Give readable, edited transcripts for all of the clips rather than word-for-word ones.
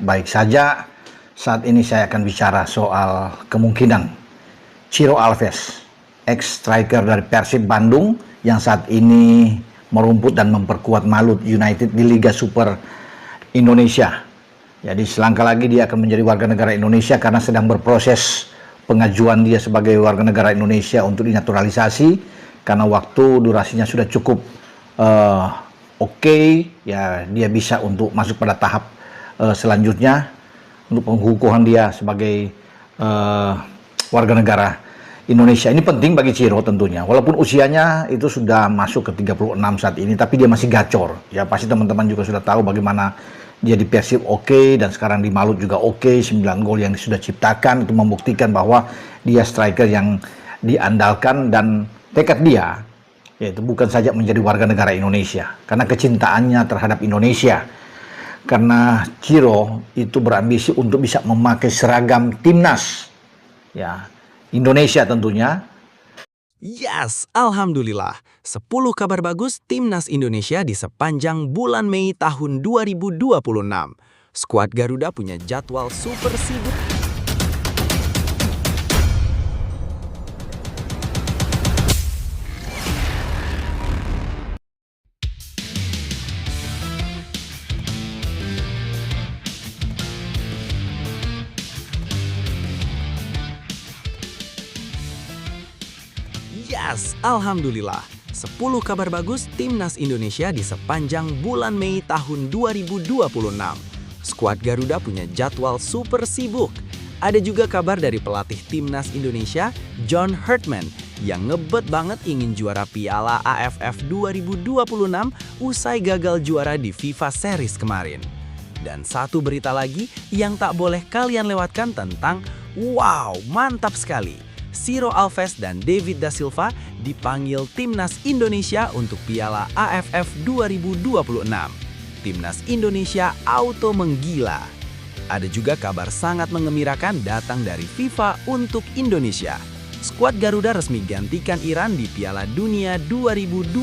Baik saja, saat ini saya akan bicara soal kemungkinan Ciro Alves, ex-striker dari Persib Bandung yang saat ini merumput dan memperkuat Malut United di Liga Super Indonesia. Jadi selangkah lagi dia akan menjadi warga negara Indonesia karena sedang berproses pengajuan dia sebagai warga negara Indonesia untuk dinaturalisasi karena waktu durasinya sudah cukup oke, ya dia bisa untuk masuk pada tahap selanjutnya untuk pengukuhan dia sebagai warga negara Indonesia. Ini penting bagi Ciro tentunya, walaupun usianya itu sudah masuk ke 36 saat ini, tapi dia masih gacor. Ya pasti teman-teman juga sudah tahu bagaimana dia di Persib dan sekarang di Malut juga 9 gol yang sudah ciptakan itu membuktikan bahwa dia striker yang diandalkan dan tekad dia yaitu bukan saja menjadi warga negara Indonesia karena kecintaannya terhadap Indonesia. Karena Ciro itu berambisi untuk bisa memakai seragam timnas ya Indonesia tentunya. Yes, Alhamdulillah. 10 kabar bagus Timnas Indonesia di sepanjang bulan Mei tahun 2026. Skuad Garuda punya jadwal super sibuk. Yes, Alhamdulillah. 10 kabar bagus Timnas Indonesia di sepanjang bulan Mei tahun 2026. Skuad Garuda punya jadwal super sibuk. Ada juga kabar dari pelatih Timnas Indonesia, John Herdman, yang ngebet banget ingin juara Piala AFF 2026 usai gagal juara di FIFA Series kemarin. Dan satu berita lagi yang tak boleh kalian lewatkan tentang wow, mantap sekali. Ciro Alves dan David da Silva dipanggil Timnas Indonesia untuk Piala AFF 2026. Timnas Indonesia auto menggila. Ada juga kabar sangat menggembirakan datang dari FIFA untuk Indonesia. Skuad Garuda resmi gantikan Iran di Piala Dunia 2026.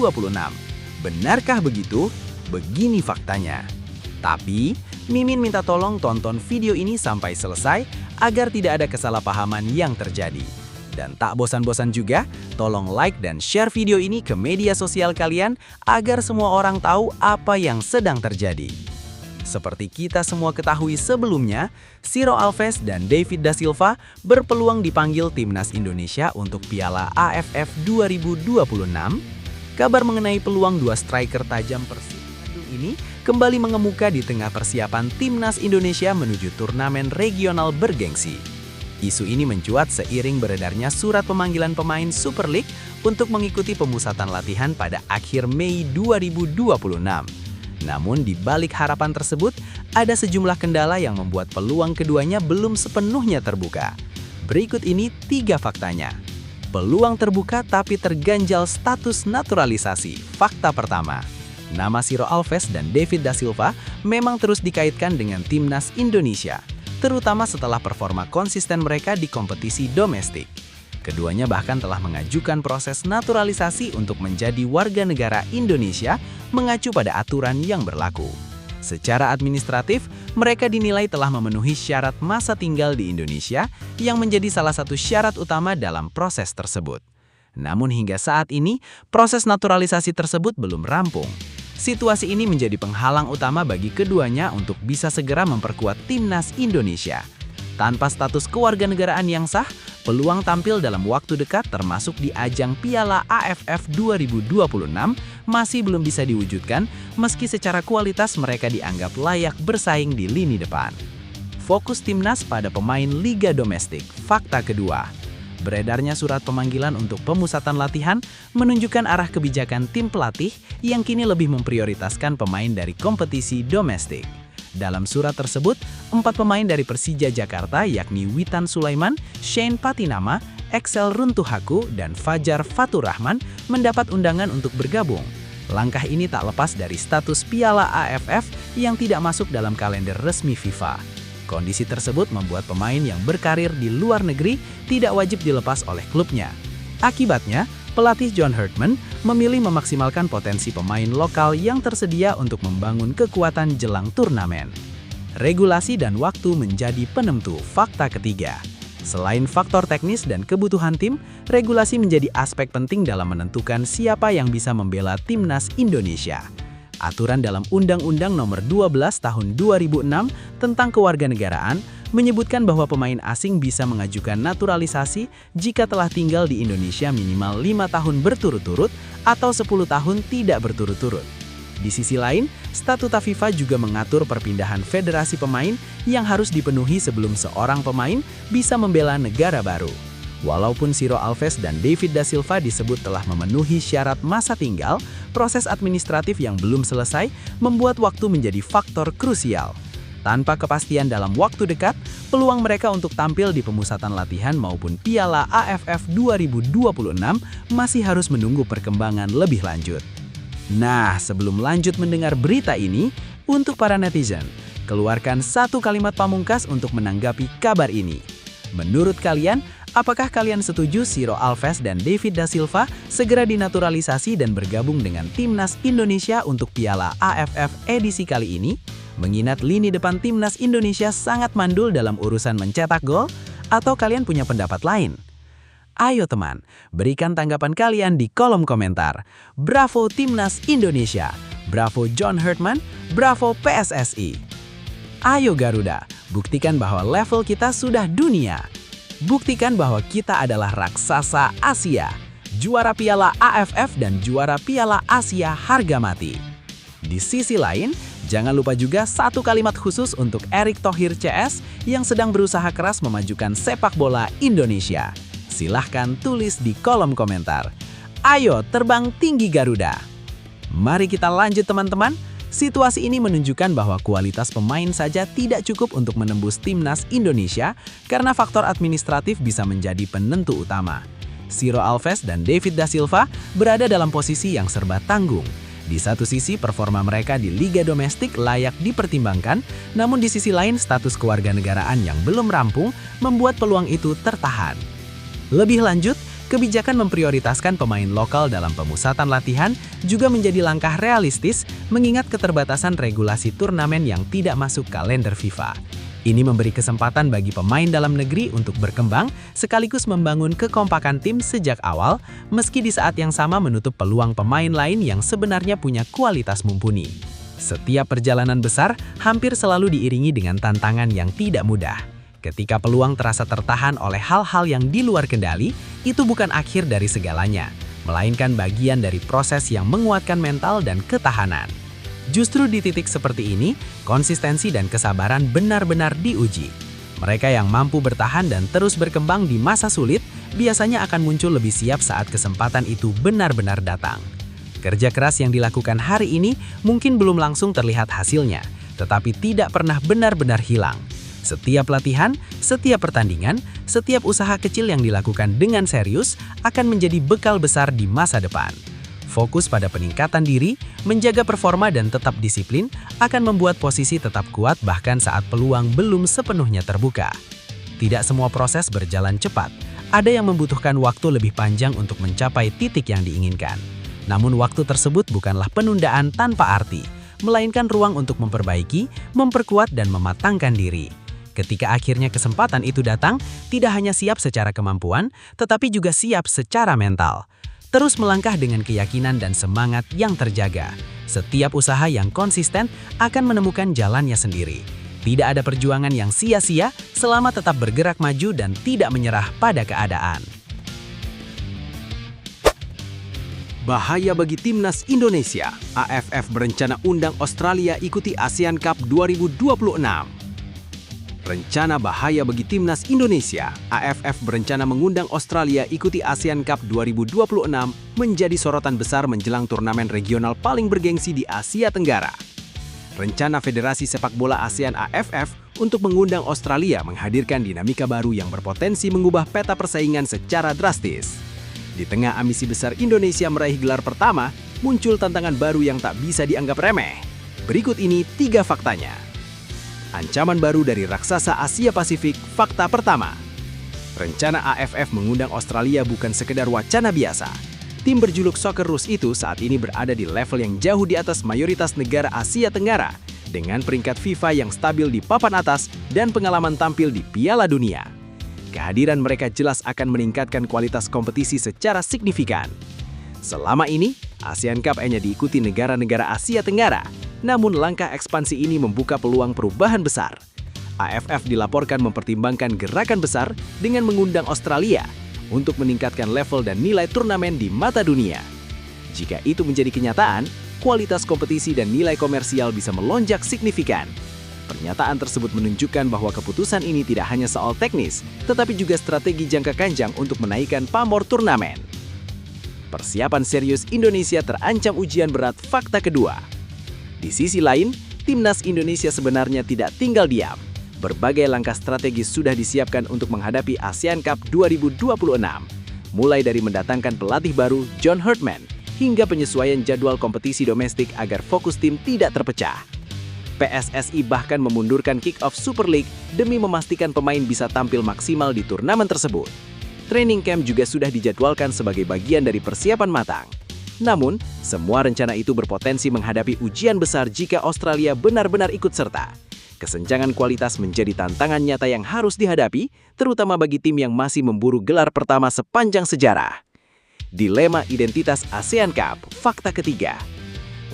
Benarkah begitu? Begini faktanya. Tapi, Mimin minta tolong tonton video ini sampai selesai agar tidak ada kesalahpahaman yang terjadi. Dan tak bosan-bosan juga, tolong like dan share video ini ke media sosial kalian agar semua orang tahu apa yang sedang terjadi. Seperti kita semua ketahui sebelumnya, Ciro Alves dan David da Silva berpeluang dipanggil Timnas Indonesia untuk Piala AFF 2026. Kabar mengenai peluang dua striker tajam Persib ini kembali mengemuka di tengah persiapan Timnas Indonesia menuju turnamen regional bergengsi. Isu ini mencuat seiring beredarnya surat pemanggilan pemain Super League untuk mengikuti pemusatan latihan pada akhir Mei 2026. Namun di balik harapan tersebut, ada sejumlah kendala yang membuat peluang keduanya belum sepenuhnya terbuka. Berikut ini 3 faktanya. Peluang terbuka tapi terganjal status naturalisasi. Fakta pertama, nama Ciro Alves dan David da Silva memang terus dikaitkan dengan Timnas Indonesia, terutama setelah performa konsisten mereka di kompetisi domestik. Keduanya bahkan telah mengajukan proses naturalisasi untuk menjadi warga negara Indonesia mengacu pada aturan yang berlaku. Secara administratif, mereka dinilai telah memenuhi syarat masa tinggal di Indonesia yang menjadi salah satu syarat utama dalam proses tersebut. Namun hingga saat ini, proses naturalisasi tersebut belum rampung. Situasi ini menjadi penghalang utama bagi keduanya untuk bisa segera memperkuat Timnas Indonesia. Tanpa status kewarganegaraan yang sah, peluang tampil dalam waktu dekat termasuk di ajang Piala AFF 2026 masih belum bisa diwujudkan meski secara kualitas mereka dianggap layak bersaing di lini depan. Fokus Timnas pada pemain Liga Domestik. Fakta kedua, beredarnya surat pemanggilan untuk pemusatan latihan menunjukkan arah kebijakan tim pelatih yang kini lebih memprioritaskan pemain dari kompetisi domestik. Dalam surat tersebut, 4 pemain dari Persija Jakarta yakni Witan Sulaiman, Shane Patinama, Excel Runtuhaku, dan Fajar Faturrahman mendapat undangan untuk bergabung. Langkah ini tak lepas dari status Piala AFF yang tidak masuk dalam kalender resmi FIFA. Kondisi tersebut membuat pemain yang berkarir di luar negeri tidak wajib dilepas oleh klubnya. Akibatnya, pelatih John Herdman memilih memaksimalkan potensi pemain lokal yang tersedia untuk membangun kekuatan jelang turnamen. regulasi dan waktu menjadi penentu fakta ketiga. Selain faktor teknis dan kebutuhan tim, regulasi menjadi aspek penting dalam menentukan siapa yang bisa membela timnas Indonesia. Aturan dalam Undang-Undang Nomor 12 Tahun 2006 tentang Kewarganegaraan menyebutkan bahwa pemain asing bisa mengajukan naturalisasi jika telah tinggal di Indonesia minimal 5 tahun berturut-turut atau 10 tahun tidak berturut-turut. Di sisi lain, Statuta FIFA juga mengatur perpindahan federasi pemain yang harus dipenuhi sebelum seorang pemain bisa membela negara baru. Walaupun Ciro Alves dan David da Silva disebut telah memenuhi syarat masa tinggal, proses administratif yang belum selesai membuat waktu menjadi faktor krusial. Tanpa kepastian dalam waktu dekat, peluang mereka untuk tampil di pemusatan latihan maupun Piala AFF 2026 masih harus menunggu perkembangan lebih lanjut. Nah, sebelum lanjut mendengar berita ini, untuk para netizen, keluarkan satu kalimat pamungkas untuk menanggapi kabar ini. Menurut kalian, apakah kalian setuju Ciro Alves dan David da Silva segera dinaturalisasi dan bergabung dengan timnas Indonesia untuk Piala AFF edisi kali ini? Mengingat lini depan timnas Indonesia sangat mandul dalam urusan mencetak gol, atau kalian punya pendapat lain? Ayo teman, berikan tanggapan kalian di kolom komentar. Bravo Timnas Indonesia, bravo John Herdman, bravo PSSI. Ayo Garuda, buktikan bahwa level kita sudah dunia. Buktikan bahwa kita adalah raksasa Asia, juara Piala AFF dan juara Piala Asia harga mati. Di sisi lain, jangan lupa juga satu kalimat khusus untuk Erick Thohir CS yang sedang berusaha keras memajukan sepak bola Indonesia. Silahkan tulis di kolom komentar. Ayo terbang tinggi Garuda. Mari kita lanjut teman-teman. Situasi ini menunjukkan bahwa kualitas pemain saja tidak cukup untuk menembus timnas Indonesia karena faktor administratif bisa menjadi penentu utama. Ciro Alves dan David da Silva berada dalam posisi yang serba tanggung. Di satu sisi performa mereka di liga domestik layak dipertimbangkan, namun di sisi lain status kewarganegaraan yang belum rampung membuat peluang itu tertahan. Lebih lanjut, kebijakan memprioritaskan pemain lokal dalam pemusatan latihan juga menjadi langkah realistis mengingat keterbatasan regulasi turnamen yang tidak masuk kalender FIFA. Ini memberi kesempatan bagi pemain dalam negeri untuk berkembang sekaligus membangun kekompakan tim sejak awal, meski di saat yang sama menutup peluang pemain lain yang sebenarnya punya kualitas mumpuni. Setiap perjalanan besar hampir selalu diiringi dengan tantangan yang tidak mudah. Ketika peluang terasa tertahan oleh hal-hal yang di luar kendali, itu bukan akhir dari segalanya, melainkan bagian dari proses yang menguatkan mental dan ketahanan. Justru di titik seperti ini, konsistensi dan kesabaran benar-benar diuji. Mereka yang mampu bertahan dan terus berkembang di masa sulit, biasanya akan muncul lebih siap saat kesempatan itu benar-benar datang. Kerja keras yang dilakukan hari ini mungkin belum langsung terlihat hasilnya, tetapi tidak pernah benar-benar hilang. Setiap latihan, setiap pertandingan, setiap usaha kecil yang dilakukan dengan serius akan menjadi bekal besar di masa depan. Fokus pada peningkatan diri, menjaga performa dan tetap disiplin akan membuat posisi tetap kuat bahkan saat peluang belum sepenuhnya terbuka. Tidak semua proses berjalan cepat. Ada yang membutuhkan waktu lebih panjang untuk mencapai titik yang diinginkan. Namun waktu tersebut bukanlah penundaan tanpa arti, melainkan ruang untuk memperbaiki, memperkuat dan mematangkan diri. Ketika akhirnya kesempatan itu datang, tidak hanya siap secara kemampuan, tetapi juga siap secara mental. Terus melangkah dengan keyakinan dan semangat yang terjaga. Setiap usaha yang konsisten akan menemukan jalannya sendiri. Tidak ada perjuangan yang sia-sia selama tetap bergerak maju dan tidak menyerah pada keadaan. Bahaya bagi timnas Indonesia. AFF berencana undang Australia ikuti ASEAN Cup 2026. Rencana bahaya bagi timnas Indonesia. AFF berencana mengundang Australia ikuti ASEAN Cup 2026 menjadi sorotan besar menjelang turnamen regional paling bergengsi di Asia Tenggara. Rencana Federasi Sepak Bola ASEAN AFF untuk mengundang Australia menghadirkan dinamika baru yang berpotensi mengubah peta persaingan secara drastis. Di tengah ambisi besar Indonesia meraih gelar pertama, muncul tantangan baru yang tak bisa dianggap remeh. Berikut ini 3 faktanya. Ancaman baru dari raksasa Asia Pasifik. Fakta pertama. Rencana AFF mengundang Australia bukan sekedar wacana biasa. Tim berjuluk Socceroos itu saat ini berada di level yang jauh di atas mayoritas negara Asia Tenggara, dengan peringkat FIFA yang stabil di papan atas dan pengalaman tampil di Piala Dunia. Kehadiran mereka jelas akan meningkatkan kualitas kompetisi secara signifikan. Selama ini, ASEAN Cup hanya diikuti negara-negara Asia Tenggara, namun langkah ekspansi ini membuka peluang perubahan besar. AFF dilaporkan mempertimbangkan gerakan besar dengan mengundang Australia untuk meningkatkan level dan nilai turnamen di mata dunia. Jika itu menjadi kenyataan, kualitas kompetisi dan nilai komersial bisa melonjak signifikan. Pernyataan tersebut menunjukkan bahwa keputusan ini tidak hanya soal teknis, tetapi juga strategi jangka panjang untuk menaikkan pamor turnamen. Persiapan serius Indonesia terancam ujian berat fakta kedua. Di sisi lain, timnas Indonesia sebenarnya tidak tinggal diam. Berbagai langkah strategis sudah disiapkan untuk menghadapi ASEAN Cup 2026, mulai dari mendatangkan pelatih baru John Herdman hingga penyesuaian jadwal kompetisi domestik agar fokus tim tidak terpecah. PSSI bahkan memundurkan kick-off Super League demi memastikan pemain bisa tampil maksimal di turnamen tersebut. Training camp juga sudah dijadwalkan sebagai bagian dari persiapan matang. Namun, semua rencana itu berpotensi menghadapi ujian besar jika Australia benar-benar ikut serta. Kesenjangan kualitas menjadi tantangan nyata yang harus dihadapi, terutama bagi tim yang masih memburu gelar pertama sepanjang sejarah. Dilema identitas ASEAN Cup, fakta ketiga.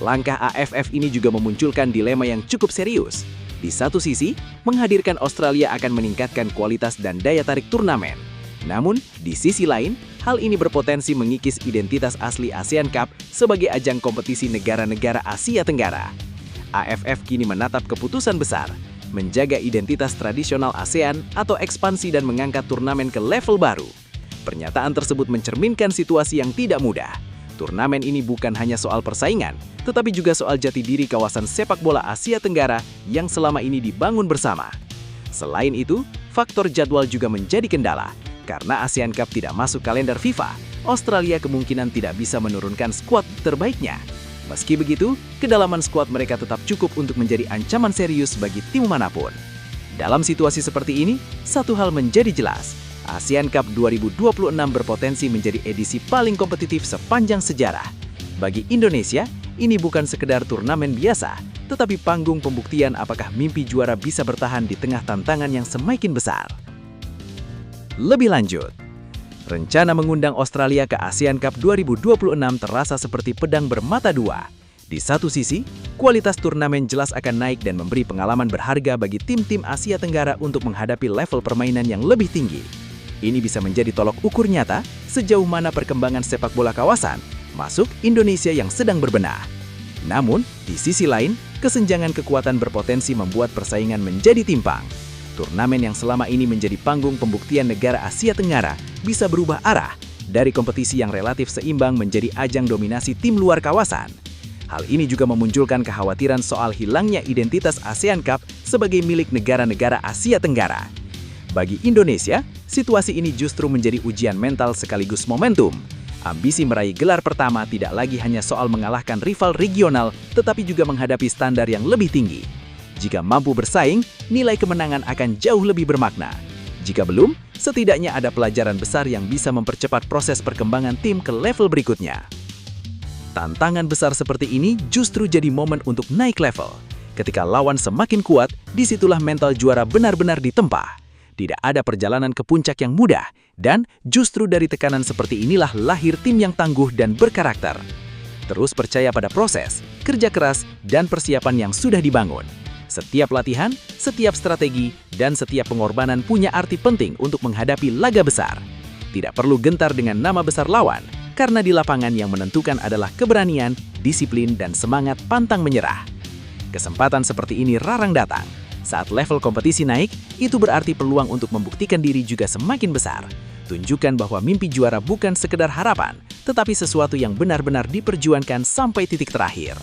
Langkah AFF ini juga memunculkan dilema yang cukup serius. Di satu sisi, menghadirkan Australia akan meningkatkan kualitas dan daya tarik turnamen. Namun, di sisi lain, hal ini berpotensi mengikis identitas asli ASEAN Cup sebagai ajang kompetisi negara-negara Asia Tenggara. AFF kini menatap keputusan besar, menjaga identitas tradisional ASEAN atau ekspansi dan mengangkat turnamen ke level baru. Pernyataan tersebut mencerminkan situasi yang tidak mudah. Turnamen ini bukan hanya soal persaingan, tetapi juga soal jati diri kawasan sepak bola Asia Tenggara yang selama ini dibangun bersama. Selain itu, faktor jadwal juga menjadi kendala. Karena ASEAN Cup tidak masuk kalender FIFA, Australia kemungkinan tidak bisa menurunkan skuad terbaiknya. Meski begitu, kedalaman skuad mereka tetap cukup untuk menjadi ancaman serius bagi tim manapun. Dalam situasi seperti ini, satu hal menjadi jelas. ASEAN Cup 2026 berpotensi menjadi edisi paling kompetitif sepanjang sejarah. Bagi Indonesia, ini bukan sekedar turnamen biasa, tetapi panggung pembuktian apakah mimpi juara bisa bertahan di tengah tantangan yang semakin besar. Lebih lanjut, rencana mengundang Australia ke ASEAN Cup 2026 terasa seperti pedang bermata dua. Di satu sisi, kualitas turnamen jelas akan naik dan memberi pengalaman berharga bagi tim-tim Asia Tenggara untuk menghadapi level permainan yang lebih tinggi. Ini bisa menjadi tolok ukur nyata sejauh mana perkembangan sepak bola kawasan masuk Indonesia yang sedang berbenah. Namun, di sisi lain, kesenjangan kekuatan berpotensi membuat persaingan menjadi timpang. Turnamen yang selama ini menjadi panggung pembuktian negara Asia Tenggara bisa berubah arah dari kompetisi yang relatif seimbang menjadi ajang dominasi tim luar kawasan. Hal ini juga memunculkan kekhawatiran soal hilangnya identitas ASEAN Cup sebagai milik negara-negara Asia Tenggara. Bagi Indonesia, situasi ini justru menjadi ujian mental sekaligus momentum. Ambisi meraih gelar pertama tidak lagi hanya soal mengalahkan rival regional, tetapi juga menghadapi standar yang lebih tinggi. Jika mampu bersaing, nilai kemenangan akan jauh lebih bermakna. Jika belum, setidaknya ada pelajaran besar yang bisa mempercepat proses perkembangan tim ke level berikutnya. Tantangan besar seperti ini justru jadi momen untuk naik level. Ketika lawan semakin kuat, disitulah mental juara benar-benar ditempa. Tidak ada perjalanan ke puncak yang mudah, dan justru dari tekanan seperti inilah lahir tim yang tangguh dan berkarakter. Terus percaya pada proses, kerja keras, dan persiapan yang sudah dibangun. Setiap latihan, setiap strategi, dan setiap pengorbanan punya arti penting untuk menghadapi laga besar. Tidak perlu gentar dengan nama besar lawan, karena di lapangan yang menentukan adalah keberanian, disiplin, dan semangat pantang menyerah. Kesempatan seperti ini jarang datang. Saat level kompetisi naik, itu berarti peluang untuk membuktikan diri juga semakin besar. Tunjukkan bahwa mimpi juara bukan sekedar harapan, tetapi sesuatu yang benar-benar diperjuangkan sampai titik terakhir.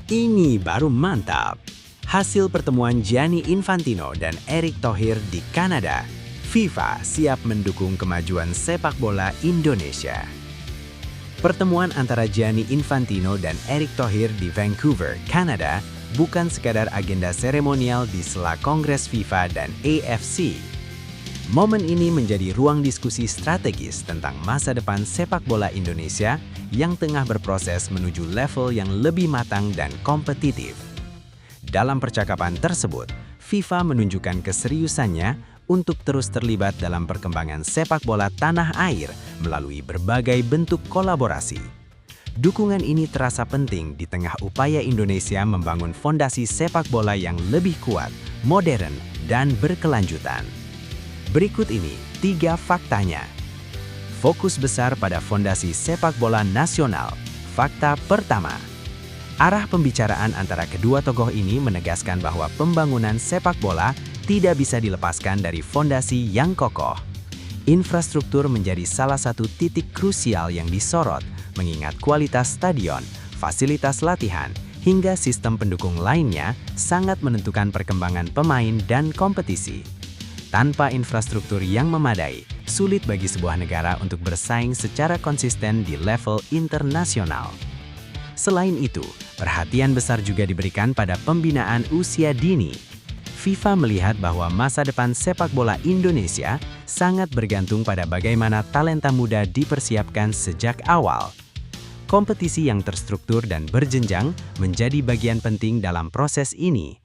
Ini baru mantap. Hasil pertemuan Gianni Infantino dan Erick Thohir di Kanada. FIFA siap mendukung kemajuan sepak bola Indonesia. Pertemuan antara Gianni Infantino dan Erick Thohir di Vancouver, Kanada, bukan sekadar agenda seremonial di sela Kongres FIFA dan AFC. Momen ini menjadi ruang diskusi strategis tentang masa depan sepak bola Indonesia yang tengah berproses menuju level yang lebih matang dan kompetitif. Dalam percakapan tersebut, FIFA menunjukkan keseriusannya untuk terus terlibat dalam perkembangan sepak bola tanah air melalui berbagai bentuk kolaborasi. Dukungan ini terasa penting di tengah upaya Indonesia membangun fondasi sepak bola yang lebih kuat, modern, dan berkelanjutan. Berikut ini 3 faktanya. Fokus besar pada fondasi sepak bola nasional. Fakta pertama. Arah pembicaraan antara kedua tokoh ini menegaskan bahwa pembangunan sepak bola tidak bisa dilepaskan dari fondasi yang kokoh. Infrastruktur menjadi salah satu titik krusial yang disorot, mengingat kualitas stadion, fasilitas latihan, hingga sistem pendukung lainnya sangat menentukan perkembangan pemain dan kompetisi. Tanpa infrastruktur yang memadai, sulit bagi sebuah negara untuk bersaing secara konsisten di level internasional. Selain itu, perhatian besar juga diberikan pada pembinaan usia dini. FIFA melihat bahwa masa depan sepak bola Indonesia sangat bergantung pada bagaimana talenta muda dipersiapkan sejak awal. Kompetisi yang terstruktur dan berjenjang menjadi bagian penting dalam proses ini.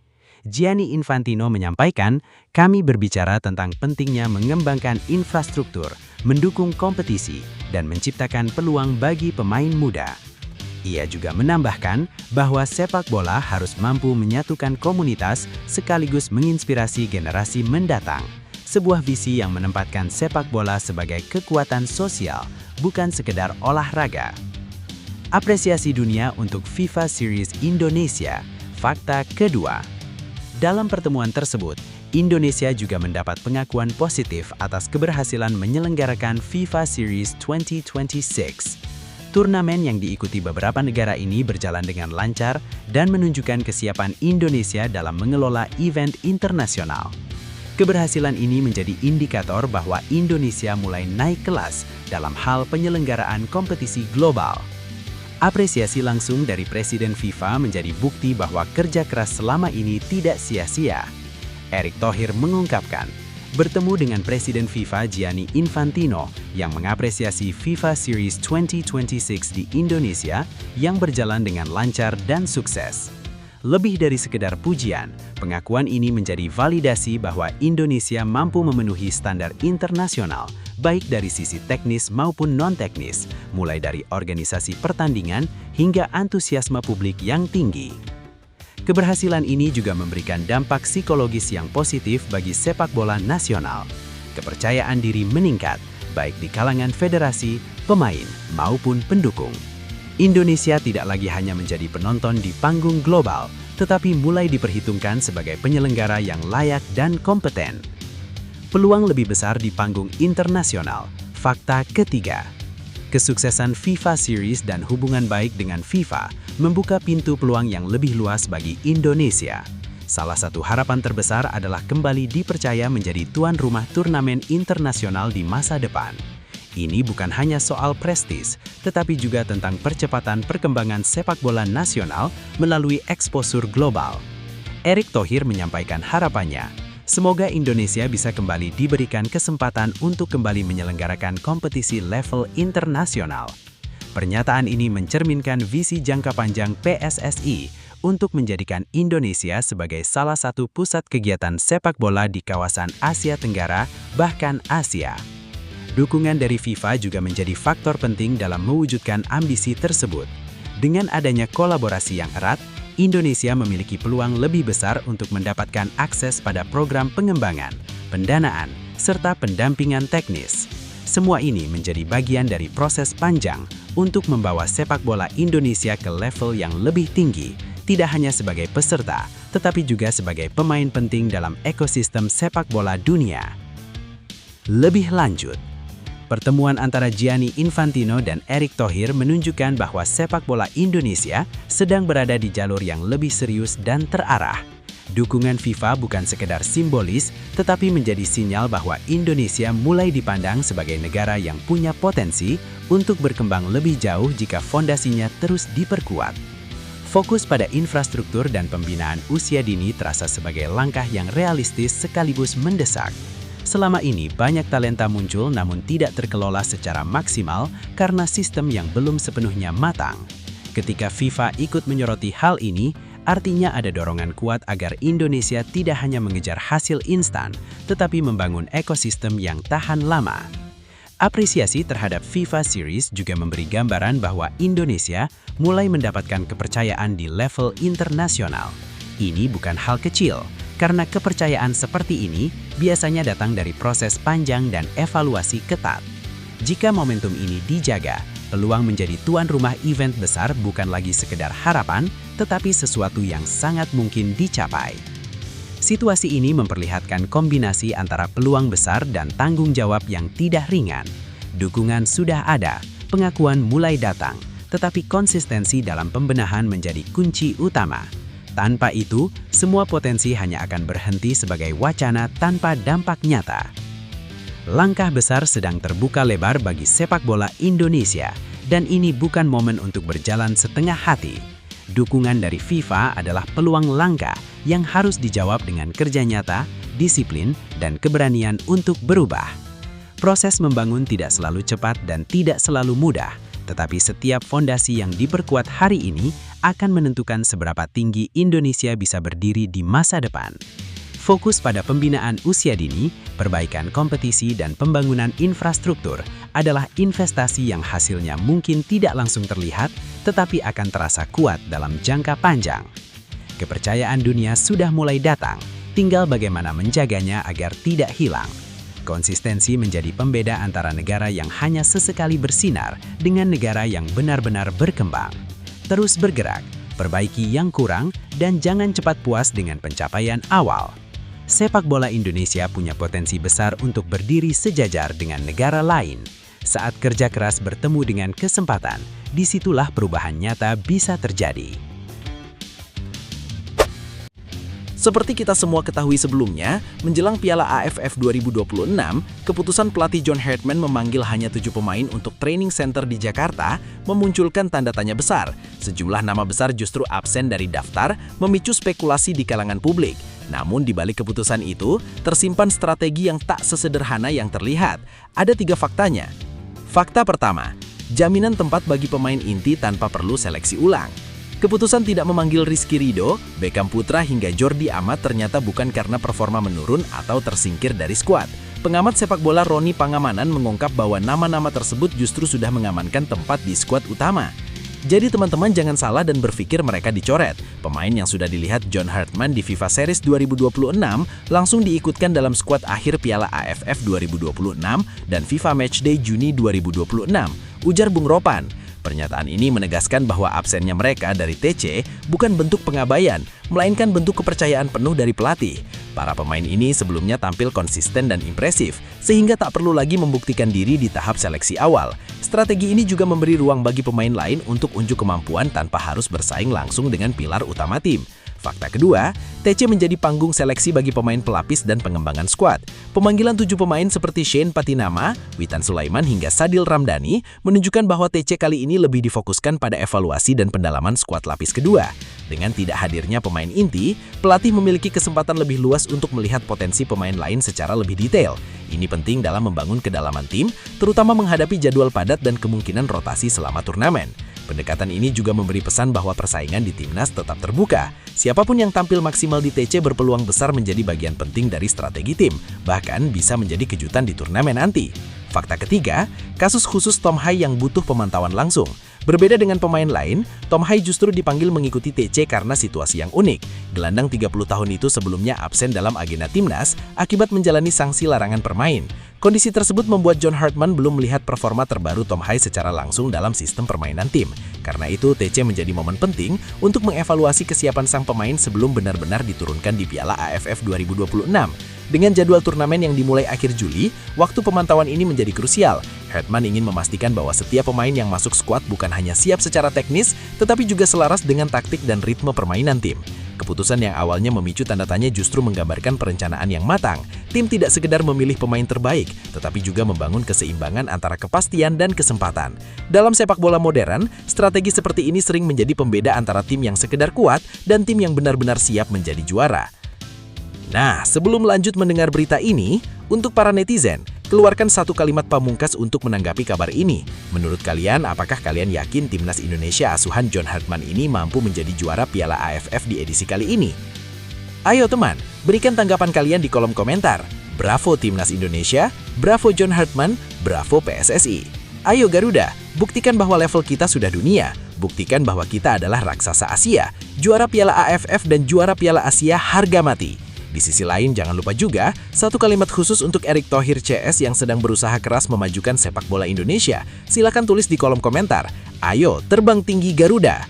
Gianni Infantino menyampaikan, kami berbicara tentang pentingnya mengembangkan infrastruktur, mendukung kompetisi, dan menciptakan peluang bagi pemain muda. Ia juga menambahkan bahwa sepak bola harus mampu menyatukan komunitas sekaligus menginspirasi generasi mendatang. Sebuah visi yang menempatkan sepak bola sebagai kekuatan sosial, bukan sekedar olahraga. Apresiasi dunia untuk FIFA Series Indonesia. Fakta kedua. Dalam pertemuan tersebut, Indonesia juga mendapat pengakuan positif atas keberhasilan menyelenggarakan FIFA Series 2026. Turnamen yang diikuti beberapa negara ini berjalan dengan lancar dan menunjukkan kesiapan Indonesia dalam mengelola event internasional. Keberhasilan ini menjadi indikator bahwa Indonesia mulai naik kelas dalam hal penyelenggaraan kompetisi global. Apresiasi langsung dari Presiden FIFA menjadi bukti bahwa kerja keras selama ini tidak sia-sia. Erick Thohir mengungkapkan, bertemu dengan Presiden FIFA Gianni Infantino yang mengapresiasi FIFA Series 2026 di Indonesia yang berjalan dengan lancar dan sukses. Lebih dari sekedar pujian, pengakuan ini menjadi validasi bahwa Indonesia mampu memenuhi standar internasional, baik dari sisi teknis maupun non-teknis, mulai dari organisasi pertandingan hingga antusiasme publik yang tinggi. Keberhasilan ini juga memberikan dampak psikologis yang positif bagi sepak bola nasional. Kepercayaan diri meningkat, baik di kalangan federasi, pemain, maupun pendukung. Indonesia tidak lagi hanya menjadi penonton di panggung global, tetapi mulai diperhitungkan sebagai penyelenggara yang layak dan kompeten. Peluang lebih besar di panggung internasional. Fakta ketiga. Kesuksesan FIFA Series dan hubungan baik dengan FIFA membuka pintu peluang yang lebih luas bagi Indonesia. Salah satu harapan terbesar adalah kembali dipercaya menjadi tuan rumah turnamen internasional di masa depan. Ini bukan hanya soal prestis, tetapi juga tentang percepatan perkembangan sepak bola nasional melalui eksposur global. Erick Thohir menyampaikan harapannya, semoga Indonesia bisa kembali diberikan kesempatan untuk kembali menyelenggarakan kompetisi level internasional. Pernyataan ini mencerminkan visi jangka panjang PSSI untuk menjadikan Indonesia sebagai salah satu pusat kegiatan sepak bola di kawasan Asia Tenggara, bahkan Asia. Dukungan dari FIFA juga menjadi faktor penting dalam mewujudkan ambisi tersebut. Dengan adanya kolaborasi yang erat, Indonesia memiliki peluang lebih besar untuk mendapatkan akses pada program pengembangan, pendanaan, serta pendampingan teknis. Semua ini menjadi bagian dari proses panjang untuk membawa sepak bola Indonesia ke level yang lebih tinggi, tidak hanya sebagai peserta, tetapi juga sebagai pemain penting dalam ekosistem sepak bola dunia. Lebih lanjut, pertemuan antara Gianni Infantino dan Erick Thohir menunjukkan bahwa sepak bola Indonesia sedang berada di jalur yang lebih serius dan terarah. Dukungan FIFA bukan sekedar simbolis, tetapi menjadi sinyal bahwa Indonesia mulai dipandang sebagai negara yang punya potensi untuk berkembang lebih jauh jika fondasinya terus diperkuat. Fokus pada infrastruktur dan pembinaan usia dini terasa sebagai langkah yang realistis sekaligus mendesak. Selama ini banyak talenta muncul namun tidak terkelola secara maksimal karena sistem yang belum sepenuhnya matang. Ketika FIFA ikut menyoroti hal ini, artinya ada dorongan kuat agar Indonesia tidak hanya mengejar hasil instan, tetapi membangun ekosistem yang tahan lama. Apresiasi terhadap FIFA Series juga memberi gambaran bahwa Indonesia mulai mendapatkan kepercayaan di level internasional. Ini bukan hal kecil, karena kepercayaan seperti ini biasanya datang dari proses panjang dan evaluasi ketat. Jika momentum ini dijaga, peluang menjadi tuan rumah event besar bukan lagi sekedar harapan, tetapi sesuatu yang sangat mungkin dicapai. Situasi ini memperlihatkan kombinasi antara peluang besar dan tanggung jawab yang tidak ringan. Dukungan sudah ada, pengakuan mulai datang, tetapi konsistensi dalam pembenahan menjadi kunci utama. Tanpa itu, semua potensi hanya akan berhenti sebagai wacana tanpa dampak nyata. Langkah besar sedang terbuka lebar bagi sepak bola Indonesia, dan ini bukan momen untuk berjalan setengah hati. Dukungan dari FIFA adalah peluang langka yang harus dijawab dengan kerja nyata, disiplin, dan keberanian untuk berubah. Proses membangun tidak selalu cepat dan tidak selalu mudah, tetapi setiap fondasi yang diperkuat hari ini akan menentukan seberapa tinggi Indonesia bisa berdiri di masa depan. Fokus pada pembinaan usia dini, perbaikan kompetisi, dan pembangunan infrastruktur adalah investasi yang hasilnya mungkin tidak langsung terlihat, tetapi akan terasa kuat dalam jangka panjang. Kepercayaan dunia sudah mulai datang, tinggal bagaimana menjaganya agar tidak hilang. Konsistensi menjadi pembeda antara negara yang hanya sesekali bersinar dengan negara yang benar-benar berkembang. Terus bergerak, perbaiki yang kurang, dan jangan cepat puas dengan pencapaian awal. Sepak bola Indonesia punya potensi besar untuk berdiri sejajar dengan negara lain. Saat kerja keras bertemu dengan kesempatan, disitulah perubahan nyata bisa terjadi. Seperti kita semua ketahui sebelumnya, menjelang Piala AFF 2026, keputusan pelatih John Hartman memanggil hanya 7 pemain untuk training center di Jakarta memunculkan tanda tanya besar. Sejumlah nama besar justru absen dari daftar, memicu spekulasi di kalangan publik. Namun di balik keputusan itu, tersimpan strategi yang tak sesederhana yang terlihat. Ada 3 faktanya. Fakta pertama, jaminan tempat bagi pemain inti tanpa perlu seleksi ulang. Keputusan tidak memanggil Rizky Ridho, Beckham Putra hingga Jordi Amat ternyata bukan karena performa menurun atau tersingkir dari skuad. Pengamat sepak bola Roni Pangamanan mengungkap bahwa nama-nama tersebut justru sudah mengamankan tempat di skuad utama. Jadi teman-teman jangan salah dan berpikir mereka dicoret. Pemain yang sudah dilihat John Hartman di FIFA Series 2026 langsung diikutkan dalam skuad akhir Piala AFF 2026 dan FIFA Matchday Juni 2026, ujar Bung Ropan. Pernyataan ini menegaskan bahwa absennya mereka dari TC bukan bentuk pengabaian, melainkan bentuk kepercayaan penuh dari pelatih. Para pemain ini sebelumnya tampil konsisten dan impresif, sehingga tak perlu lagi membuktikan diri di tahap seleksi awal. Strategi ini juga memberi ruang bagi pemain lain untuk unjuk kemampuan tanpa harus bersaing langsung dengan pilar utama tim. Fakta kedua, TC menjadi panggung seleksi bagi pemain pelapis dan pengembangan skuad. Pemanggilan 7 pemain seperti Shane Patinama, Witan Sulaiman hingga Sadil Ramdhani menunjukkan bahwa TC kali ini lebih difokuskan pada evaluasi dan pendalaman skuad lapis kedua. Dengan tidak hadirnya pemain inti, pelatih memiliki kesempatan lebih luas untuk melihat potensi pemain lain secara lebih detail. Ini penting dalam membangun kedalaman tim, terutama menghadapi jadwal padat dan kemungkinan rotasi selama turnamen. Pendekatan ini juga memberi pesan bahwa persaingan di timnas tetap terbuka. Siapapun yang tampil maksimal di TC berpeluang besar menjadi bagian penting dari strategi tim, bahkan bisa menjadi kejutan di turnamen nanti. Fakta ketiga, kasus khusus Tom Hai yang butuh pemantauan langsung. Berbeda dengan pemain lain, Tom Hai justru dipanggil mengikuti TC karena situasi yang unik. Gelandang 30 tahun itu sebelumnya absen dalam agenda timnas akibat menjalani sanksi larangan bermain. Kondisi tersebut membuat John Hartman belum melihat performa terbaru Tom Hai secara langsung dalam sistem permainan tim. Karena itu, TC menjadi momen penting untuk mengevaluasi kesiapan sang pemain sebelum benar-benar diturunkan di Piala AFF 2026. Dengan jadwal turnamen yang dimulai akhir Juli, waktu pemantauan ini menjadi krusial. Hartman ingin memastikan bahwa setiap pemain yang masuk skuad bukan hanya siap secara teknis, tetapi juga selaras dengan taktik dan ritme permainan tim. Keputusan yang awalnya memicu tanda tanya justru menggambarkan perencanaan yang matang. Tim tidak sekedar memilih pemain terbaik, tetapi juga membangun keseimbangan antara kepastian dan kesempatan. Dalam sepak bola modern, strategi seperti ini sering menjadi pembeda antara tim yang sekedar kuat dan tim yang benar-benar siap menjadi juara. Nah, sebelum lanjut mendengar berita ini, untuk para netizen, keluarkan satu kalimat pamungkas untuk menanggapi kabar ini. Menurut kalian, apakah kalian yakin timnas Indonesia asuhan John Hartman ini mampu menjadi juara Piala AFF di edisi kali ini? Ayo teman, berikan tanggapan kalian di kolom komentar. Bravo timnas Indonesia, bravo John Hartman, bravo PSSI. Ayo Garuda, buktikan bahwa level kita sudah dunia. Buktikan bahwa kita adalah raksasa Asia, juara Piala AFF dan juara Piala Asia harga mati. Di sisi lain, jangan lupa juga satu kalimat khusus untuk Erick Thohir CS yang sedang berusaha keras memajukan sepak bola Indonesia. Silakan tulis di kolom komentar. Ayo, terbang tinggi Garuda.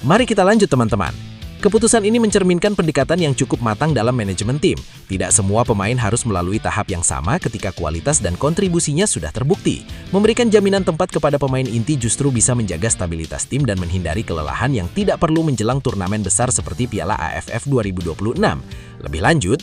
Mari kita lanjut teman-teman. Keputusan ini mencerminkan pendekatan yang cukup matang dalam manajemen tim. Tidak semua pemain harus melalui tahap yang sama ketika kualitas dan kontribusinya sudah terbukti. Memberikan jaminan tempat kepada pemain inti justru bisa menjaga stabilitas tim dan menghindari kelelahan yang tidak perlu menjelang turnamen besar seperti Piala AFF 2026. Lebih lanjut,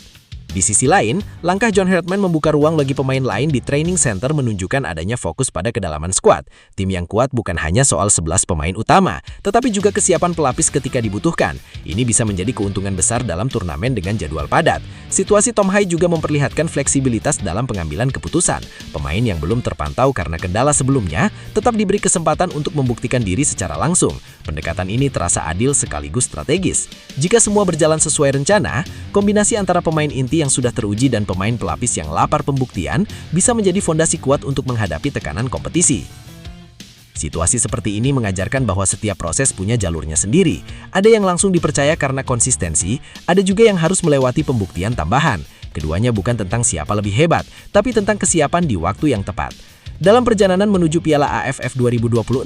di sisi lain, langkah John Hartman membuka ruang bagi pemain lain di training center menunjukkan adanya fokus pada kedalaman skuad. Tim yang kuat bukan hanya soal 11 pemain utama, tetapi juga kesiapan pelapis ketika dibutuhkan. Ini bisa menjadi keuntungan besar dalam turnamen dengan jadwal padat. Situasi Tom Hai juga memperlihatkan fleksibilitas dalam pengambilan keputusan. Pemain yang belum terpantau karena kendala sebelumnya tetap diberi kesempatan untuk membuktikan diri secara langsung. Pendekatan ini terasa adil sekaligus strategis. Jika semua berjalan sesuai rencana, kombinasi antara pemain inti yang sudah teruji dan pemain pelapis yang lapar pembuktian bisa menjadi fondasi kuat untuk menghadapi tekanan kompetisi. Situasi seperti ini mengajarkan bahwa setiap proses punya jalurnya sendiri. Ada yang langsung dipercaya karena konsistensi, ada juga yang harus melewati pembuktian tambahan. Keduanya bukan tentang siapa lebih hebat, tapi tentang kesiapan di waktu yang tepat. Dalam perjalanan menuju Piala AFF 2026,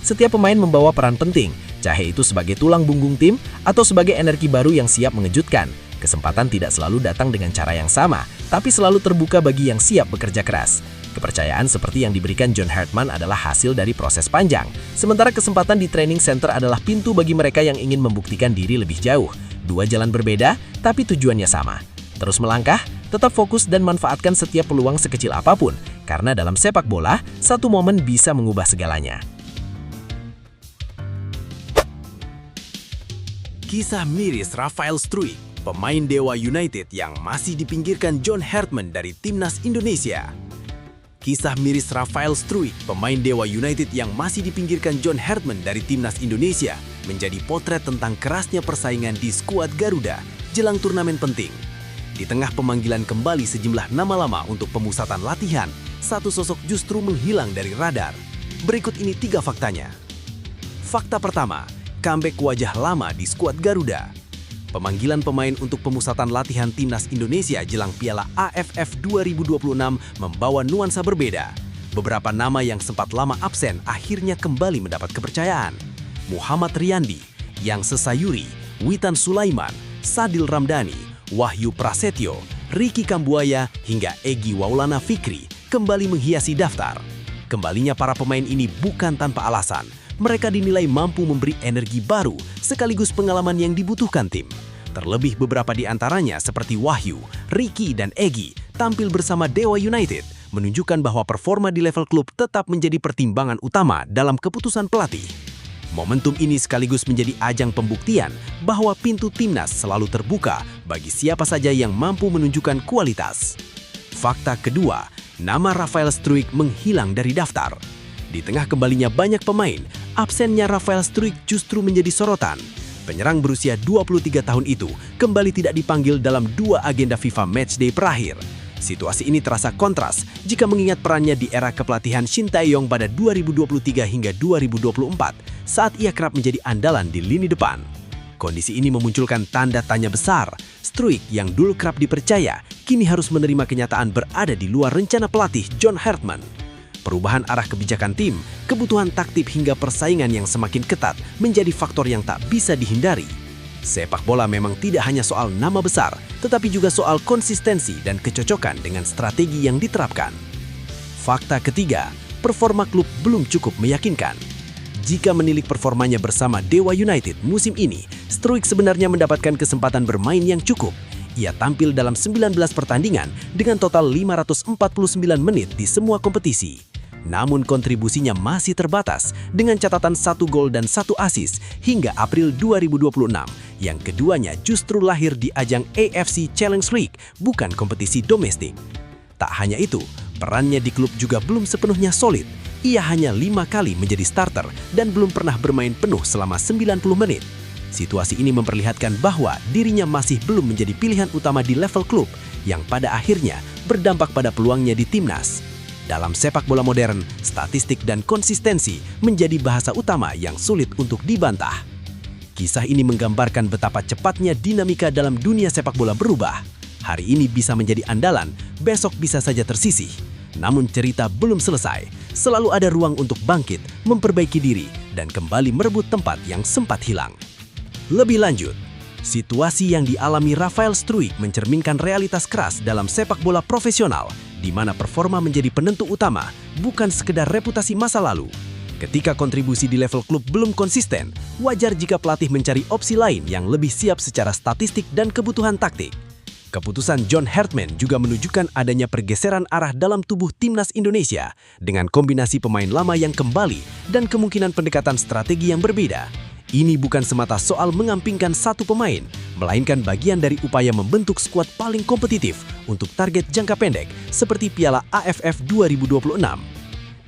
setiap pemain membawa peran penting, cahe itu sebagai tulang punggung tim atau sebagai energi baru yang siap mengejutkan. Kesempatan tidak selalu datang dengan cara yang sama, tapi selalu terbuka bagi yang siap bekerja keras. Kepercayaan seperti yang diberikan John Hartman adalah hasil dari proses panjang, sementara kesempatan di training center adalah pintu bagi mereka yang ingin membuktikan diri lebih jauh. Dua jalan berbeda, tapi tujuannya sama. Terus melangkah, tetap fokus dan manfaatkan setiap peluang sekecil apapun, karena dalam sepak bola, satu momen bisa mengubah segalanya. Kisah miris Rafael Struijk, pemain Dewa United yang masih dipinggirkan John Hartman dari timnas Indonesia. Kisah miris Rafael Struijk, pemain Dewa United yang masih dipinggirkan John Hartman dari timnas Indonesia, menjadi potret tentang kerasnya persaingan di skuad Garuda jelang turnamen penting. Di tengah pemanggilan kembali sejumlah nama lama untuk pemusatan latihan, satu sosok justru menghilang dari radar. Berikut ini 3 faktanya. Fakta pertama, comeback wajah lama di skuad Garuda. Pemanggilan pemain untuk pemusatan latihan timnas Indonesia jelang Piala AFF 2026 membawa nuansa berbeda. Beberapa nama yang sempat lama absen akhirnya kembali mendapat kepercayaan. Muhammad Riyandi, Yang Sesayuri, Witan Sulaiman, Sadil Ramdhani, Wahyu Prasetyo, Ricky Kambuaya, hingga Egy Maulana Fikri kembali menghiasi daftar. Kembalinya para pemain ini bukan tanpa alasan. Mereka dinilai mampu memberi energi baru sekaligus pengalaman yang dibutuhkan tim. Terlebih beberapa di antaranya seperti Wahyu, Ricky, dan Egy tampil bersama Dewa United, menunjukkan bahwa performa di level klub tetap menjadi pertimbangan utama dalam keputusan pelatih. Momentum ini sekaligus menjadi ajang pembuktian bahwa pintu timnas selalu terbuka bagi siapa saja yang mampu menunjukkan kualitas. Fakta kedua, nama Rafael Struijk menghilang dari daftar. Di tengah kembalinya banyak pemain, absennya Rafael Struijk justru menjadi sorotan. Penyerang berusia 23 tahun itu kembali tidak dipanggil dalam 2 agenda FIFA Matchday berakhir. Situasi ini terasa kontras jika mengingat perannya di era kepelatihan Shin Tae-yong pada 2023 hingga 2024 saat ia kerap menjadi andalan di lini depan. Kondisi ini memunculkan tanda tanya besar. Struijk yang dulu kerap dipercaya kini harus menerima kenyataan berada di luar rencana pelatih John Hartman. Perubahan arah kebijakan tim, kebutuhan taktik hingga persaingan yang semakin ketat menjadi faktor yang tak bisa dihindari. Sepak bola memang tidak hanya soal nama besar, tetapi juga soal konsistensi dan kecocokan dengan strategi yang diterapkan. Fakta ketiga, performa klub belum cukup meyakinkan. Jika menilik performanya bersama Dewa United musim ini, Struijk sebenarnya mendapatkan kesempatan bermain yang cukup. Ia tampil dalam 19 pertandingan dengan total 549 menit di semua kompetisi. namun kontribusinya masih terbatas dengan catatan 1 gol dan 1 assist hingga April 2026, yang keduanya justru lahir di ajang AFC Challenge League, bukan kompetisi domestik. Tak hanya itu, perannya di klub juga belum sepenuhnya solid. Ia hanya 5 kali menjadi starter dan belum pernah bermain penuh selama 90 menit. Situasi ini memperlihatkan bahwa dirinya masih belum menjadi pilihan utama di level klub, yang pada akhirnya berdampak pada peluangnya di timnas. Dalam sepak bola modern, statistik dan konsistensi menjadi bahasa utama yang sulit untuk dibantah. Kisah ini menggambarkan betapa cepatnya dinamika dalam dunia sepak bola berubah. Hari ini bisa menjadi andalan, besok bisa saja tersisih. Namun cerita belum selesai. Selalu ada ruang untuk bangkit, memperbaiki diri, dan kembali merebut tempat yang sempat hilang. Lebih lanjut, situasi yang dialami Rafael Struijk mencerminkan realitas keras dalam sepak bola profesional, di mana performa menjadi penentu utama, bukan sekedar reputasi masa lalu. Ketika kontribusi di level klub belum konsisten, wajar jika pelatih mencari opsi lain yang lebih siap secara statistik dan kebutuhan taktik. Keputusan John Hartman juga menunjukkan adanya pergeseran arah dalam tubuh timnas Indonesia dengan kombinasi pemain lama yang kembali dan kemungkinan pendekatan strategi yang berbeda. Ini bukan semata soal mengampingkan satu pemain, melainkan bagian dari upaya membentuk skuad paling kompetitif untuk target jangka pendek seperti Piala AFF 2026.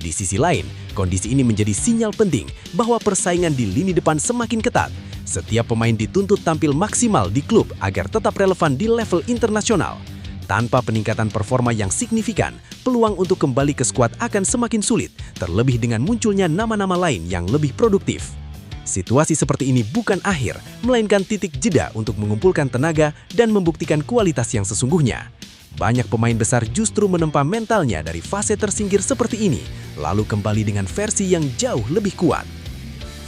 Di sisi lain, kondisi ini menjadi sinyal penting bahwa persaingan di lini depan semakin ketat. Setiap pemain dituntut tampil maksimal di klub agar tetap relevan di level internasional. Tanpa peningkatan performa yang signifikan, peluang untuk kembali ke skuad akan semakin sulit, terlebih dengan munculnya nama-nama lain yang lebih produktif. Situasi seperti ini bukan akhir, melainkan titik jeda untuk mengumpulkan tenaga dan membuktikan kualitas yang sesungguhnya. Banyak pemain besar justru menempa mentalnya dari fase tersingkir seperti ini, lalu kembali dengan versi yang jauh lebih kuat.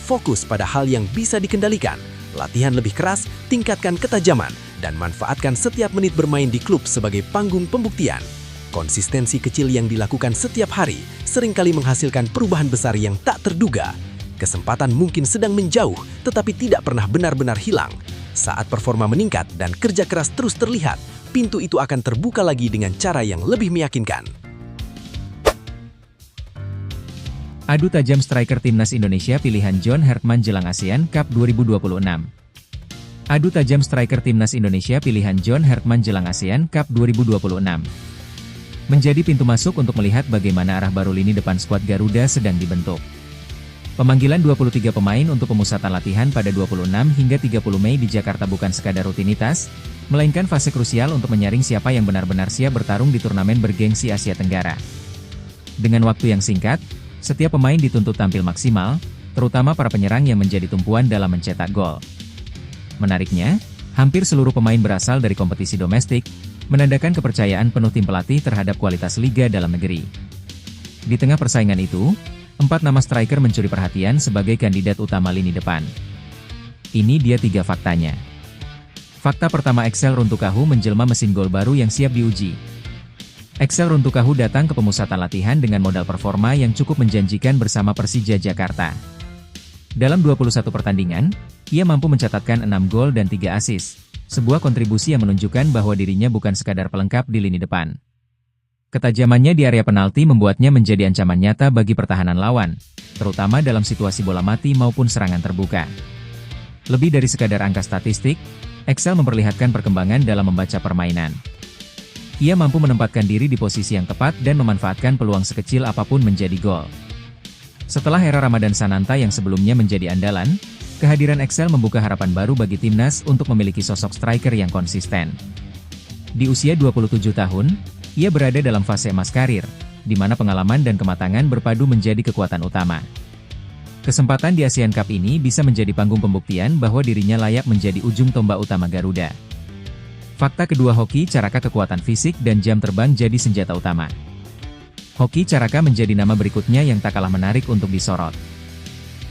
Fokus pada hal yang bisa dikendalikan, latihan lebih keras, tingkatkan ketajaman, dan manfaatkan setiap menit bermain di klub sebagai panggung pembuktian. Konsistensi kecil yang dilakukan setiap hari seringkali menghasilkan perubahan besar yang tak terduga. Kesempatan mungkin sedang menjauh, tetapi tidak pernah benar-benar hilang. Saat performa meningkat dan kerja keras terus terlihat, pintu itu akan terbuka lagi dengan cara yang lebih meyakinkan. Adu tajam striker timnas Indonesia pilihan John Hartman jelang ASEAN Cup 2026. Adu tajam striker timnas Indonesia pilihan John Hartman jelang ASEAN Cup 2026. Menjadi pintu masuk untuk melihat bagaimana arah baru lini depan skuad Garuda sedang dibentuk. Pemanggilan 23 pemain untuk pemusatan latihan pada 26 hingga 30 Mei di Jakarta bukan sekadar rutinitas, melainkan fase krusial untuk menyaring siapa yang benar-benar siap bertarung di turnamen bergengsi Asia Tenggara. Dengan waktu yang singkat, setiap pemain dituntut tampil maksimal, terutama para penyerang yang menjadi tumpuan dalam mencetak gol. Menariknya, hampir seluruh pemain berasal dari kompetisi domestik, menandakan kepercayaan penuh tim pelatih terhadap kualitas liga dalam negeri. Di tengah persaingan itu, 4 nama striker mencuri perhatian sebagai kandidat utama lini depan. Ini dia 3 faktanya. Fakta pertama, Excel Runtukahu menjelma mesin gol baru yang siap diuji. Excel Runtukahu datang ke pemusatan latihan dengan modal performa yang cukup menjanjikan bersama Persija Jakarta. Dalam 21 pertandingan, ia mampu mencatatkan 6 gol dan 3 assist, sebuah kontribusi yang menunjukkan bahwa dirinya bukan sekadar pelengkap di lini depan. Ketajamannya di area penalti membuatnya menjadi ancaman nyata bagi pertahanan lawan, terutama dalam situasi bola mati maupun serangan terbuka. Lebih dari sekadar angka statistik, Excel memperlihatkan perkembangan dalam membaca permainan. Ia mampu menempatkan diri di posisi yang tepat dan memanfaatkan peluang sekecil apapun menjadi gol. Setelah era Ramadan Sananta yang sebelumnya menjadi andalan, kehadiran Excel membuka harapan baru bagi timnas untuk memiliki sosok striker yang konsisten. Di usia 27 tahun, ia berada dalam fase emas karir, di mana pengalaman dan kematangan berpadu menjadi kekuatan utama. Kesempatan di ASEAN Cup ini bisa menjadi panggung pembuktian bahwa dirinya layak menjadi ujung tombak utama Garuda. Fakta kedua, Hoki Caraka kekuatan fisik dan jam terbang jadi senjata utama. Hoki Caraka menjadi nama berikutnya yang tak kalah menarik untuk disorot.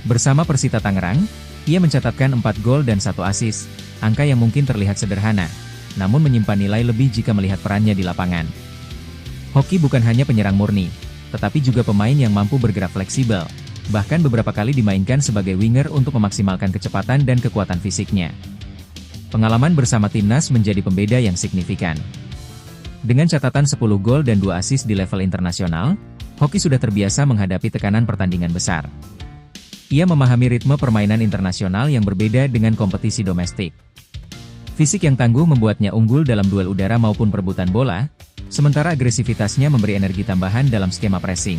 Bersama Persita Tangerang, ia mencatatkan 4 gol dan 1 assist, angka yang mungkin terlihat sederhana, namun menyimpan nilai lebih jika melihat perannya di lapangan. Hoki bukan hanya penyerang murni, tetapi juga pemain yang mampu bergerak fleksibel, bahkan beberapa kali dimainkan sebagai winger untuk memaksimalkan kecepatan dan kekuatan fisiknya. Pengalaman bersama timnas menjadi pembeda yang signifikan. Dengan catatan 10 gol dan 2 assist di level internasional, Hoki sudah terbiasa menghadapi tekanan pertandingan besar. Ia memahami ritme permainan internasional yang berbeda dengan kompetisi domestik. Fisik yang tangguh membuatnya unggul dalam duel udara maupun perebutan bola, sementara agresivitasnya memberi energi tambahan dalam skema pressing.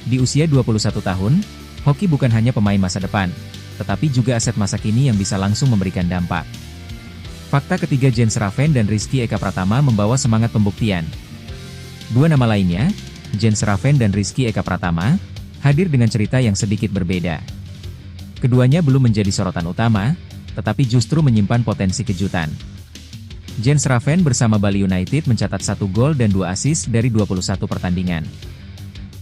Di usia 21 tahun, Hoki bukan hanya pemain masa depan, tetapi juga aset masa kini yang bisa langsung memberikan dampak. Fakta ketiga, Jens Raven dan Rizky Eka Pratama membawa semangat pembuktian. Dua nama lainnya, Jens Raven dan Rizky Eka Pratama, hadir dengan cerita yang sedikit berbeda. Keduanya belum menjadi sorotan utama, tetapi justru menyimpan potensi kejutan. Jens Raven bersama Bali United mencatat 1 gol dan 2 assist dari 21 pertandingan.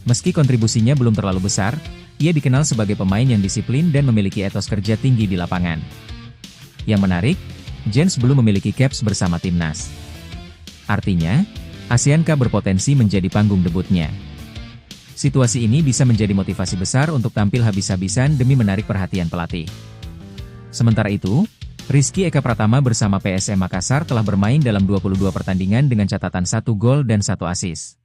Meski kontribusinya belum terlalu besar, ia dikenal sebagai pemain yang disiplin dan memiliki etos kerja tinggi di lapangan. Yang menarik, Jens belum memiliki caps bersama timnas. Artinya, ASEAN Cup berpotensi menjadi panggung debutnya. Situasi ini bisa menjadi motivasi besar untuk tampil habis-habisan demi menarik perhatian pelatih. Sementara itu, Rizky Eka Pratama bersama PSM Makassar telah bermain dalam 22 pertandingan dengan catatan 1 gol dan 1 assist.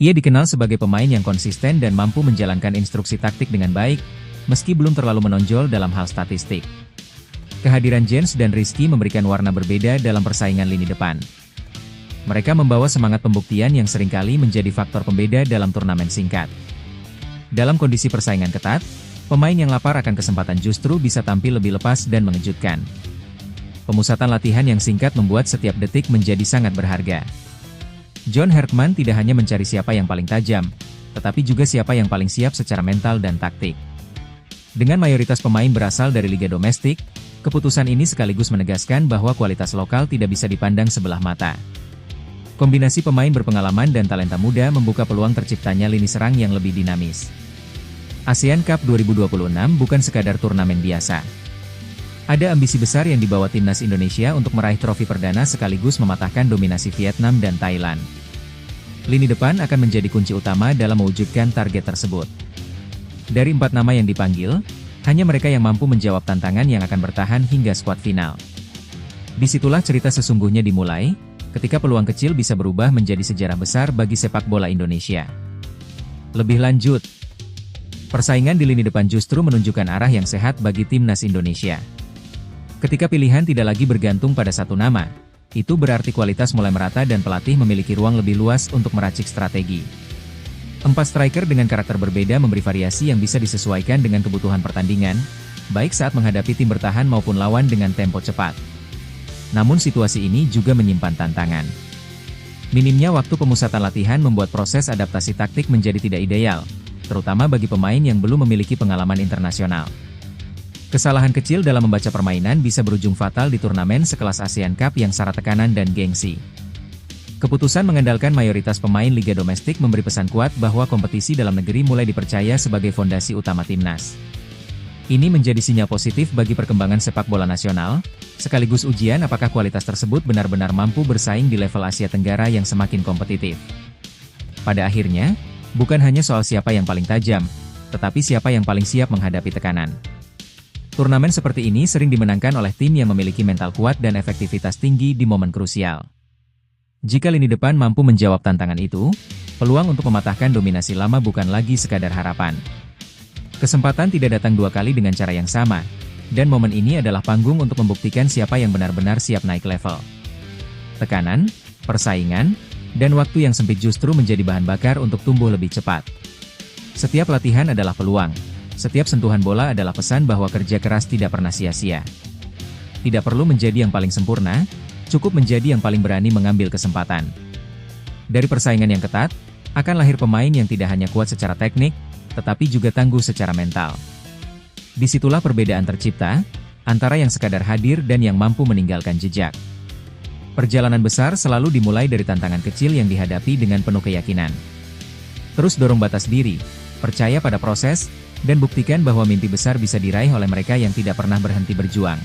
Ia dikenal sebagai pemain yang konsisten dan mampu menjalankan instruksi taktik dengan baik, meski belum terlalu menonjol dalam hal statistik. Kehadiran Jens dan Rizky memberikan warna berbeda dalam persaingan lini depan. Mereka membawa semangat pembuktian yang seringkali menjadi faktor pembeda dalam turnamen singkat. Dalam kondisi persaingan ketat, pemain yang lapar akan kesempatan justru bisa tampil lebih lepas dan mengejutkan. Pemusatan latihan yang singkat membuat setiap detik menjadi sangat berharga. John Herdman tidak hanya mencari siapa yang paling tajam, tetapi juga siapa yang paling siap secara mental dan taktik. Dengan mayoritas pemain berasal dari liga domestik, keputusan ini sekaligus menegaskan bahwa kualitas lokal tidak bisa dipandang sebelah mata. Kombinasi pemain berpengalaman dan talenta muda membuka peluang terciptanya lini serang yang lebih dinamis. ASEAN Cup 2026 bukan sekadar turnamen biasa. Ada ambisi besar yang dibawa timnas Indonesia untuk meraih trofi perdana sekaligus mematahkan dominasi Vietnam dan Thailand. Lini depan akan menjadi kunci utama dalam mewujudkan target tersebut. Dari 4 nama yang dipanggil, hanya mereka yang mampu menjawab tantangan yang akan bertahan hingga skuad final. Disitulah cerita sesungguhnya dimulai, ketika peluang kecil bisa berubah menjadi sejarah besar bagi sepak bola Indonesia. Lebih lanjut, persaingan di lini depan justru menunjukkan arah yang sehat bagi timnas Indonesia. Ketika pilihan tidak lagi bergantung pada satu nama, itu berarti kualitas mulai merata dan pelatih memiliki ruang lebih luas untuk meracik strategi. 4 striker dengan karakter berbeda memberi variasi yang bisa disesuaikan dengan kebutuhan pertandingan, baik saat menghadapi tim bertahan maupun lawan dengan tempo cepat. Namun situasi ini juga menyimpan tantangan. Minimnya waktu pemusatan latihan membuat proses adaptasi taktik menjadi tidak ideal, terutama bagi pemain yang belum memiliki pengalaman internasional. Kesalahan kecil dalam membaca permainan bisa berujung fatal di turnamen sekelas ASEAN Cup yang syarat tekanan dan gengsi. Keputusan mengandalkan mayoritas pemain liga domestik memberi pesan kuat bahwa kompetisi dalam negeri mulai dipercaya sebagai fondasi utama timnas. Ini menjadi sinyal positif bagi perkembangan sepak bola nasional, sekaligus ujian apakah kualitas tersebut benar-benar mampu bersaing di level Asia Tenggara yang semakin kompetitif. Pada akhirnya, bukan hanya soal siapa yang paling tajam, tetapi siapa yang paling siap menghadapi tekanan. Turnamen seperti ini sering dimenangkan oleh tim yang memiliki mental kuat dan efektivitas tinggi di momen krusial. Jika lini depan mampu menjawab tantangan itu, peluang untuk mematahkan dominasi lama bukan lagi sekadar harapan. Kesempatan tidak datang 2 kali dengan cara yang sama, dan momen ini adalah panggung untuk membuktikan siapa yang benar-benar siap naik level. Tekanan, persaingan, dan waktu yang sempit justru menjadi bahan bakar untuk tumbuh lebih cepat. Setiap latihan adalah peluang, setiap sentuhan bola adalah pesan bahwa kerja keras tidak pernah sia-sia. Tidak perlu menjadi yang paling sempurna, cukup menjadi yang paling berani mengambil kesempatan. Dari persaingan yang ketat, akan lahir pemain yang tidak hanya kuat secara teknik, tetapi juga tangguh secara mental. Disitulah perbedaan tercipta, antara yang sekadar hadir dan yang mampu meninggalkan jejak. Perjalanan besar selalu dimulai dari tantangan kecil yang dihadapi dengan penuh keyakinan. Terus dorong batas diri, percaya pada proses, dan buktikan bahwa mimpi besar bisa diraih oleh mereka yang tidak pernah berhenti berjuang.